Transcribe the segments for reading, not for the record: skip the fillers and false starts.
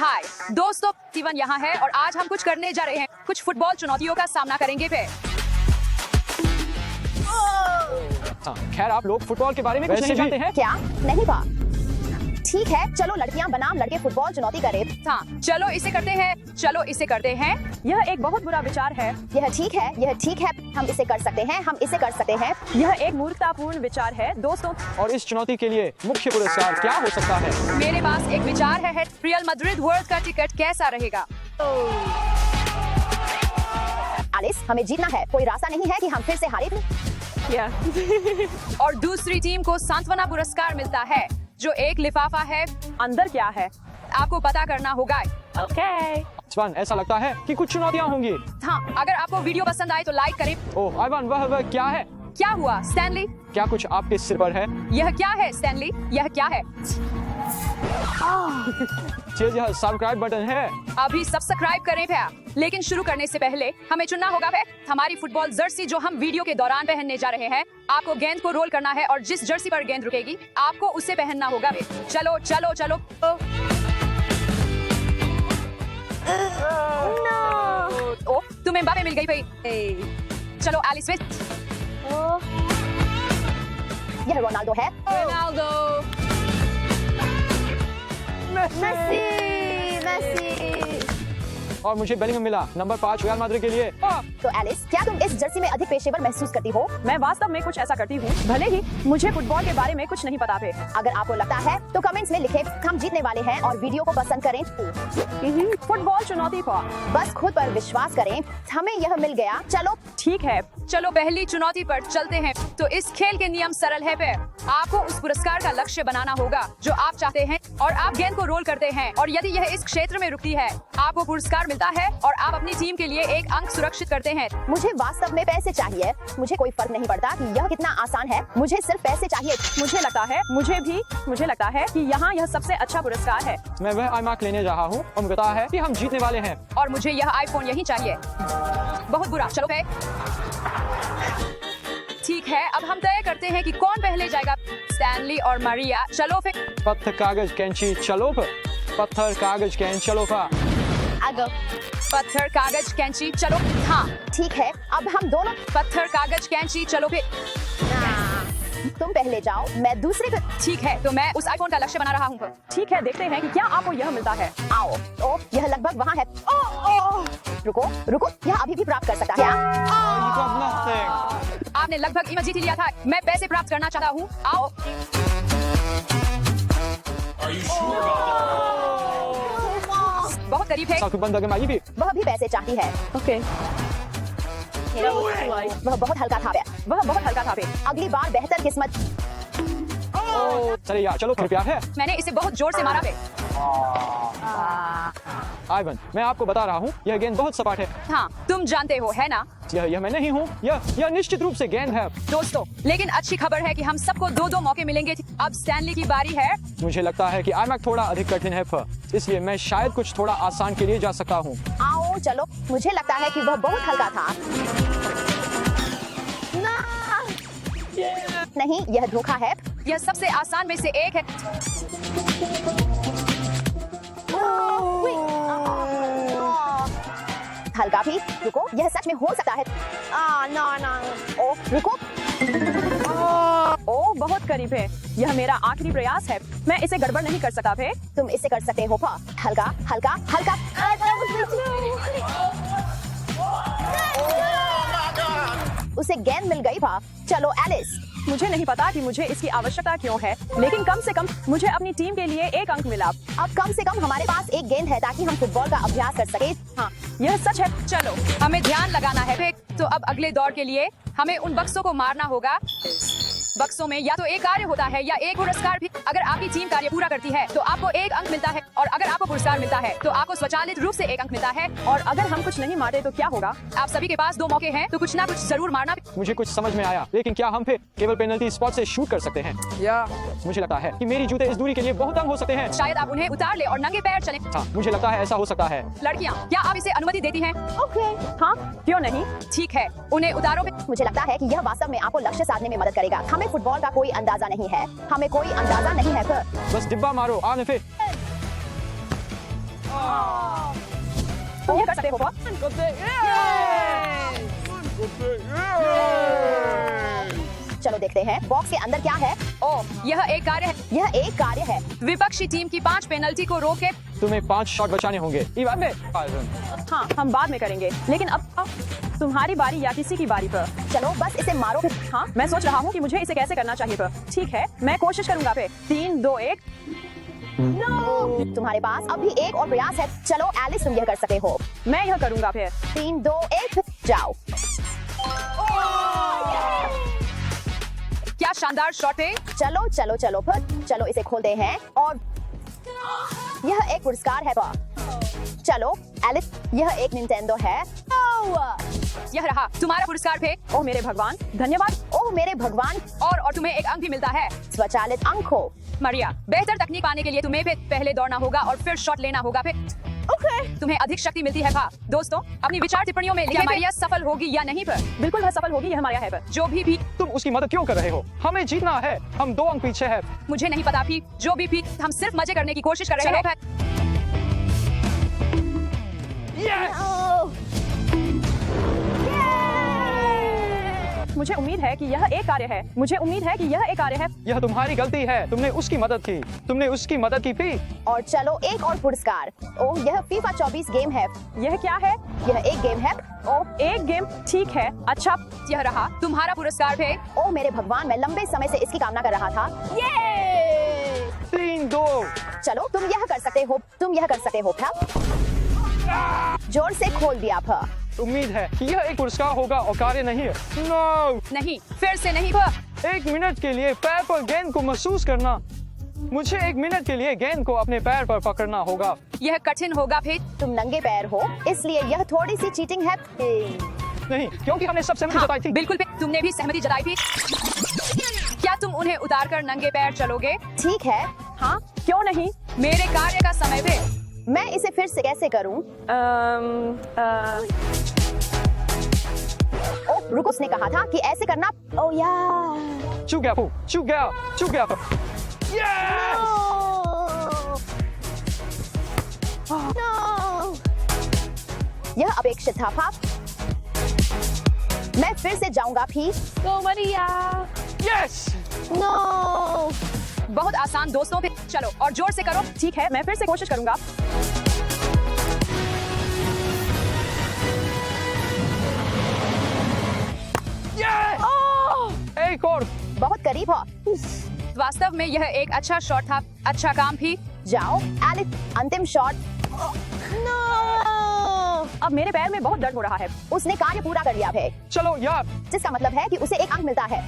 हाय दोस्तों, स्टीवन यहाँ है और आज हम कुछ करने जा रहे हैं। कुछ फुटबॉल चुनौतियों का सामना करेंगे फिर। खैर आप लोग फुटबॉल के बारे में कुछ नहीं जानते हैं क्या? नहीं बा। ठीक है, चलो लड़कियां बनाम लड़के फुटबॉल चुनौती करें। हाँ चलो इसे करते हैं, चलो इसे करते हैं। यह एक बहुत बुरा विचार है। यह ठीक है, यह ठीक है। हम इसे कर सकते हैं, हम इसे कर सकते हैं। यह एक मूर्खतापूर्ण विचार है दोस्तों। और इस चुनौती के लिए मुख्य पुरस्कार क्या हो सकता है? मेरे पास एक विचार है। रियल मैड्रिड वर्ल्ड का टिकट कैसा रहेगा? एलिस, हमें जीतना है। कोई रास्ता नहीं है कि हम फिर से हारे। और दूसरी टीम को सांत्वना पुरस्कार मिलता है जो एक लिफाफा है। अंदर क्या है? आपको पता करना होगा। ओके। स्वान, ऐसा लगता है कि कुछ चुनौतियां होंगी। हाँ, अगर आपको वीडियो पसंद आए तो लाइक करें। ओह आइवान, वह क्या है? क्या हुआ स्टैनली? क्या कुछ आपके सिर पर है? यह क्या है स्टैनली? यह क्या है? यह सब्सक्राइब बटन है। अभी सब्सक्राइब करें भैया। लेकिन शुरू करने से पहले हमें चुनना होगा हमारी फुटबॉल जर्सी जो हम वीडियो के दौरान पहनने जा रहे हैं। आपको गेंद को रोल करना है और जिस जर्सी पर गेंद रुकेगी आपको उसे पहनना होगा। चलो चलो चलो। ओ तुम्हें एम्बापे मिल गई भाई। चलो एलिस विच। यह रोनाल्डो है। रोनाल्डो। मेसी। और मुझे बेलिंगम मिला, नंबर 5 रियल मैड्रिड के लिए। तो एलिस, क्या तुम इस जर्सी में अधिक पेशेवर महसूस करती हो? मैं वास्तव में कुछ ऐसा करती हूँ, भले ही मुझे फुटबॉल के बारे में कुछ नहीं पता है। अगर आपको लगता है तो कमेंट्स में लिखें हम जीतने वाले हैं और वीडियो को पसंद करें। फुटबॉल चुनौती पर बस खुद पर विश्वास करें। हमें यह मिल गया। चलो ठीक है, चलो पहली चुनौती पर चलते हैं। तो इस खेल के नियम सरल है आपको उस पुरस्कार का लक्ष्य बनाना होगा जो आप चाहते हैं और आप गेंद को रोल करते हैं और यदि यह इस क्षेत्र में रुकती है आपको पुरस्कार मिलता है और आप अपनी टीम के लिए एक अंक सुरक्षित करते हैं। मुझे वास्तव में पैसे चाहिए। मुझे कोई फर्क नहीं पड़ता कि यह कितना आसान है, मुझे सिर्फ पैसे चाहिए। मुझे लगता है कि यहाँ यह सबसे अच्छा पुरस्कार है। मैं वह iMac लेने जा रहा हूँ और मुझे पता है कि हम जीतने वाले हैं। और मुझे यह आईफोन यही चाहिए। बहुत बुरा। चलो ठीक है, अब हम तय करते हैं कि कौन पहले जाएगा, स्टैनली और मारिया। चलो फिर। पत्थर कागज कैंची चलो। पत्थर कागज कैंची चलो। पत्थर कागज कैंची चलो। हाँ ठीक है, अब हम दोनों। पत्थर कागज कैंची चलो फिर। तुम पहले जाओ, मैं दूसरे पे। ठीक है, तो मैं उस आईफोन का लक्ष्य बना रहा हूँ। ठीक है, देखते हैं कि क्या आपको यह मिलता है। आओ। ओ, यह लगभग वहाँ है। रुको रुको, यह अभी भी प्राप्त कर सकता है। आपने लगभग इमेज जीत लिया था। मैं पैसे प्राप्त करना चाहता हूँ। आओ। बहुत करीब है। वह भी पैसे चाहती है। ओके। वह बहुत हल्का था। अगली बार बेहतर किस्मत। चलिए यार, चलो कृपया है। मैंने इसे बहुत जोर से मारा है। आइवन, मैं आपको बता रहा हूँ यह गेंद बहुत सपाट है। हाँ तुम जानते हो है ना। यह मैं नहीं हूँ। यह निश्चित रूप से गेंद है। दोस्तों, लेकिन अच्छी खबर है कि हम सबको 2-2 मौके मिलेंगे। अब स्टैनली की बारी है। मुझे लगता है कि iMac थोड़ा अधिक कठिन है, इसलिए मैं शायद कुछ थोड़ा आसान के लिए जा सकता हूँ। आओ चलो, मुझे लगता है कि वह बहुत हल्का था। नहीं, यह धोखा है। यह सबसे आसान में से एक है। हल्का भी। रुको, यह सच में हो सकता है। ओ रुको। ओ बहुत करीब है। यह मेरा आखिरी प्रयास है। मैं इसे गड़बड़ नहीं कर सकता थे। तुम इसे कर सकते हो। हल्का हल्का हल्का। उसे गेंद मिल गई। चलो एलिस। मुझे नहीं पता कि मुझे इसकी आवश्यकता क्यों है, लेकिन कम से कम मुझे अपनी टीम के लिए एक अंक मिला। अब कम से कम हमारे पास एक गेंद है ताकि हम फुटबॉल का अभ्यास कर सके। हाँ यह सच है। चलो हमें ध्यान लगाना है। तो अब अगले दौर के लिए हमें उन बक्सों को मारना होगा। बक्सों में या तो एक कार्य होता है या एक पुरस्कार भी। अगर आपकी टीम कार्य पूरा करती है तो आपको एक अंक मिलता है और अगर आपको पुरस्कार मिलता है तो आपको स्वचालित रूप से एक अंक मिलता है। और अगर हम कुछ नहीं मारते तो क्या होगा? आप सभी के पास 2 मौके हैं तो कुछ ना कुछ जरूर मारना। मुझे कुछ समझ में आया, लेकिन क्या हम फिर केवल पेनल्टी स्पॉट से शूट कर सकते हैं? या मुझे लगता है कि मेरी जूते इस दूरी के लिए बहुत तंग हो सकते हैं। शायद आप उन्हें उतार ले और नंगे पैर चलें। हाँ, मुझे लगता है ऐसा हो सकता है। लड़कियाँ, क्या आप इसे अनुमति देती हैं? ओके। हाँ क्यों नहीं। ठीक है, उन्हें उतारो। मुझे लगता है कि यह वास्तव में आपको लक्ष्य साधने में मदद करेगा। हमें फुटबॉल का कोई अंदाजा नहीं है। बस डिब्बा मारो। आने फिर। तुम ये कर सकते हो पर चलो देखते हैं बॉक्स के अंदर क्या है। ओह, यह एक कार्य है। यह एक कार्य है। विपक्षी टीम की 5 पेनल्टी को रोके तुम्हें 5 शॉट बचाने होंगे। इवान में हाँ, हम बाद में करेंगे, लेकिन अब तुम्हारी बारी या किसी की बारी पर। चलो बस इसे मारो। हाँ, मैं सोच रहा हूँ कि मुझे इसे कैसे करना चाहिए पर। ठीक है, मैं कोशिश करूंगा पे। 3, 2, 1। तुम्हारे पास अभी एक और प्रयास है। चलो एलिस, तुम यह कर सकते हो। मैं यह करूंगा फिर। 3, 2, 1 जाओ। क्या शानदार शॉट है। चलो चलो चलो फिर चलो इसे खोलते हैं और यह एक पुरस्कार है। चलो एलिस, यह एक निंटेंडो है। यह रहा तुम्हारा पुरस्कार पे। ओह मेरे भगवान, धन्यवाद। ओह मेरे भगवान, और तुम्हें एक अंक भी मिलता है। स्वचालित अंक हो। मारिया, बेहतर तकनीक पाने के लिए तुम्हें फिर पहले दौड़ना होगा और फिर शॉट लेना होगा। फिर तुम्हें अधिक शक्ति मिलती है। दोस्तों, अपनी विचार टिप्पणियों में लिखें मारिया सफल होगी या नहीं। पर बिल्कुल वह सफल होगी, यह मारिया है पर। जो भी तुम उसकी मदद क्यों कर रहे हो? हमें जीतना है। हम 2 अंक पीछे हैं। मुझे नहीं पता भी, जो भी हम सिर्फ मजे करने की कोशिश कर रहे हैं। मुझे उम्मीद है कि यह एक कार्य है। मुझे उम्मीद है कि यह एक कार्य है। यह तुम्हारी गलती है। तुमने उसकी मदद की। तुमने उसकी मदद की भी। और चलो एक और पुरस्कार। ओह यह फीफा 24 गेम है। यह क्या है? यह एक गेम है। ओह एक गेम, ठीक है। अच्छा, यह रहा तुम्हारा पुरस्कार पे। ओह मेरे भगवान, मैं लंबे समय से इसकी कामना कर रहा था। 3, 2। चलो तुम यह कर सकते हो। तुम यह कर सकते हो। जोर से खोल दिया। उम्मीद है कि यह एक पुरस्कार होगा और कार्य नहीं है। नो, नहीं, फिर से नहीं। 1 मिनट के लिए पैर पर गेंद को महसूस करना। मुझे 1 मिनट के लिए गेंद को अपने पैर पर पकड़ना होगा। यह कठिन होगा फिर। तुम नंगे पैर हो, इसलिए यह थोड़ी सी चीटिंग है। नहीं, क्योंकि हमने सब सहमति जताई थी। बिल्कुल फिर, तुमने भी सहमति जताई थी। क्या तुम उन्हें उतार कर नंगे पैर चलोगे? ठीक है। हाँ, क्यों नहीं? मेरे कार्य का समय पे। मैं इसे फिर से कैसे करूं? ओह रुको, उसने कहा था कि ऐसे करना। ओह यार, चूक गया, चूक गया, चूक गया। No! यह अपेक्षित था। मैं फिर से जाऊंगा भी। यस। नो, बहुत आसान दोस्तों पे। चलो और जोर से करो। ठीक है, मैं फिर से कोशिश करूंगा। एक और। बहुत करीब हो। वास्तव में यह एक अच्छा शॉट था। अच्छा काम भी। जाओ एलिस, अंतिम शॉट। नो, अब मेरे पैर में बहुत दर्द हो रहा है। उसने कार्य पूरा कर लिया है, चलो यार। जिसका मतलब है कि उसे एक अंक मिलता है।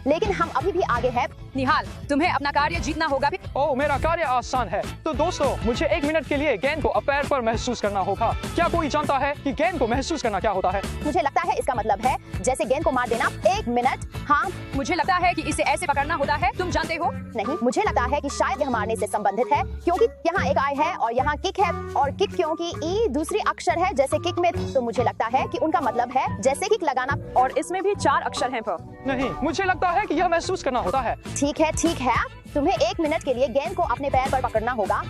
लेकिन हम अभी भी आगे हैं। निहाल, तुम्हें अपना कार्य जीतना होगा भी। ओह, मेरा कार्य आसान है। तो दोस्तों, मुझे 1 मिनट के लिए गेंद को पैर पर महसूस करना होगा। क्या कोई जानता है कि गेंद को महसूस करना क्या होता है? मुझे लगता है इसका मतलब है जैसे गेंद को मार देना। 1 मिनट। हाँ, मुझे लगता है कि इसे ऐसे पकड़ना होता है। तुम जानते हो? नहीं, मुझे लगता है कि शायद यह मारने से संबंधित है, क्योंकि यहाँ एक आई है और यहाँ किक है, और किक क्योंकि ई दूसरी अक्षर है जैसे किक में, तो मुझे लगता है कि उनका मतलब है जैसे किक लगाना। और इसमें भी 4 अक्षर हैं पर। नहीं, मुझे लगता है कि यह महसूस करना होता है। ठीक है, ठीक है। तुम्हें 1 मिनट के लिए गेंद को अपने पैर पर पकड़ना होगा।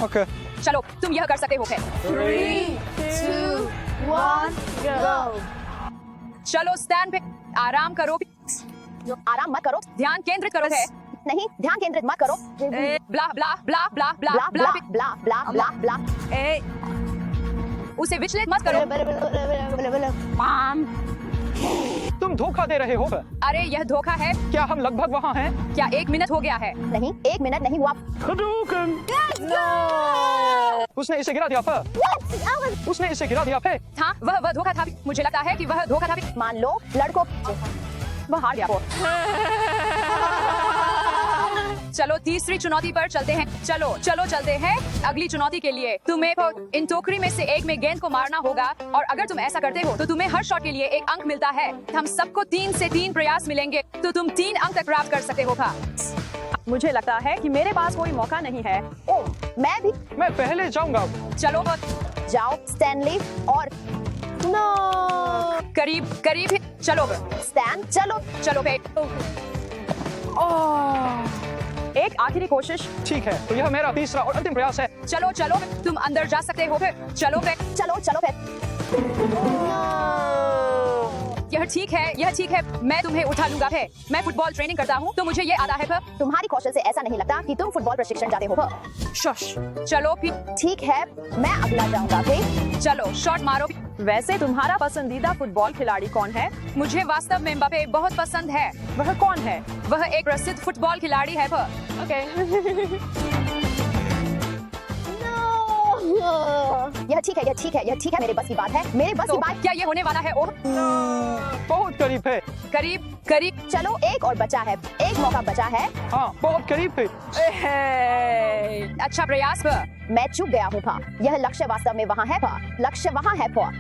ओके। चलो, तुम यह कर सकते हो। 3, 2, 1 go। चलो स्टैंड पे आराम करो। आराम मत करो। ध्यान केंद्रित करो। है नहीं, ध्यान केंद्रित मत करो। ब्ला ब्ला ब्ला ब्ला ब्ला ब्ला ब्ला ब्ला ब्ला ब्ला ब्ला ब्ला। उसे विचलित मत करो। तुम धोखा दे रहे हो। अरे यह धोखा है। क्या हम लगभग वहाँ हैं? क्या 1 मिनट हो गया है? नहीं, 1 मिनट नहीं हुआ। उसने इसे गिरा दिया। उसने इसे गिरा दिया। हाँ, वह धोखा था। मुझे लगता है कि वह धोखा था। मान लो लड़कों, वह हार गया। चलो तीसरी चुनौती पर चलते हैं। चलो चलो चलते हैं अगली चुनौती के लिए। तुम्हें इन टोकरी में से एक में गेंद को मारना होगा, और अगर तुम ऐसा करते हो तो तुम्हें हर शॉट के लिए 1 अंक मिलता है। हम सबको 3 से 3 प्रयास मिलेंगे, तो तुम 3 अंक तक प्राप्त कर सकते हो। मुझे लगता है कि मेरे पास कोई मौका नहीं है। ओह मैं भी। मैं पहले जाऊंगा। चलो जाओ स्टैनली। और नो, करीब करीब ही। चलो स्टैन, चलो। चलो एक आखिरी कोशिश। ठीक है, तो यह मेरा तीसरा और अंतिम प्रयास है। चलो चलो तुम अंदर जा सकते हो फिर चलो फिर चलो चलो फिर। यह ठीक है मैं तुम्हें उठा लूंगा फिर मैं फुटबॉल ट्रेनिंग करता हूँ तो मुझे ये आता है फिर तुम्हारी कौशल से ऐसा नहीं लगता कि तुम फुटबॉल प्रशिक्षण जाते हो। शश चलो फिर ठीक है, मैं अगला जाऊंगा फिर। चलो शॉट मारो वैसे तुम्हारा पसंदीदा फुटबॉल खिलाड़ी कौन है? मुझे वास्तव में एम्बापे बहुत पसंद है वह कौन है? वह एक प्रसिद्ध फुटबॉल खिलाड़ी है फिर ओके यह ठीक है, मेरे बस की बात है, मेरे बस की तो बात। क्या ये होने वाला है ओह बहुत करीब है। करीब चलो एक और बचा है, एक मौका बचा है। हाँ, बहुत करीब है। अच्छा प्रयास फिर मैं चूक गया हूँ पा। यह लक्ष्य वास्तव में वहाँ है पा। लक्ष्य वहाँ है पा।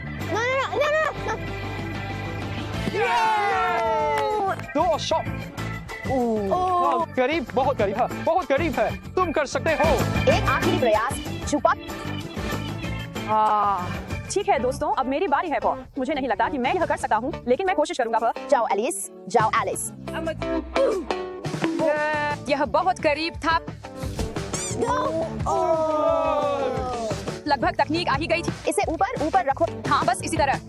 दो शॉट। करीब, बहुत करीब है, बहुत करीब है। तुम कर सकते हो। एक आखिरी प्रयास। छुपा। ठीक है दोस्तों, अब मेरी बारी है पॉल। मुझे नहीं लगता कि मैं यह कर सकता हूँ, लेकिन मैं कोशिश करूंगा पॉल। जाओ एलिस, जाओ एलिस। यह बहुत करीब था लगभग तकनीक आ ही गई थी इसे ऊपर ऊपर रखो। हाँ बस इसी तरह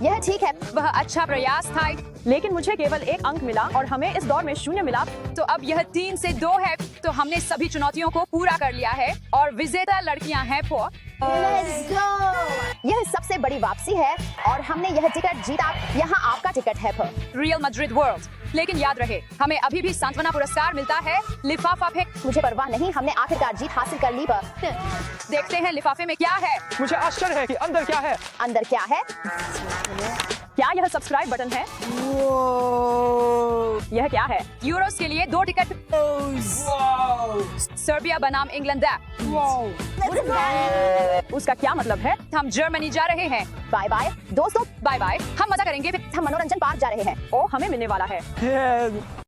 यह ठीक है। वह अच्छा प्रयास था लेकिन मुझे केवल एक अंक मिला और हमें इस दौर में 0 मिला। तो अब यह 3 से 2 है तो हमने सभी चुनौतियों को पूरा कर लिया है और विजेता लड़कियां हैं पो यह सबसे बड़ी वापसी है और हमने यह टिकट जीता। यहाँ आपका टिकट है पो। Real Madrid world. लेकिन याद रहे हमें अभी भी सांत्वना पुरस्कार मिलता है लिफाफा फेंक। मुझे परवाह नहीं, हमने आखिरकार जीत हासिल कर ली। पर देखते हैं लिफाफे में क्या है। मुझे आश्चर्य है कि अंदर क्या है। अंदर क्या है? क्या यह सब्सक्राइब बटन है? यह क्या है? यूरोस के लिए 2 टिकट सर्बिया बनाम इंग्लैंड। उसका क्या मतलब है? हम जर्मनी जा रहे हैं। बाय बाय दोस्तों, बाय बाय हम मजा करेंगे हम मनोरंजन पार्क जा रहे हैं। ओ हमें मिलने वाला है।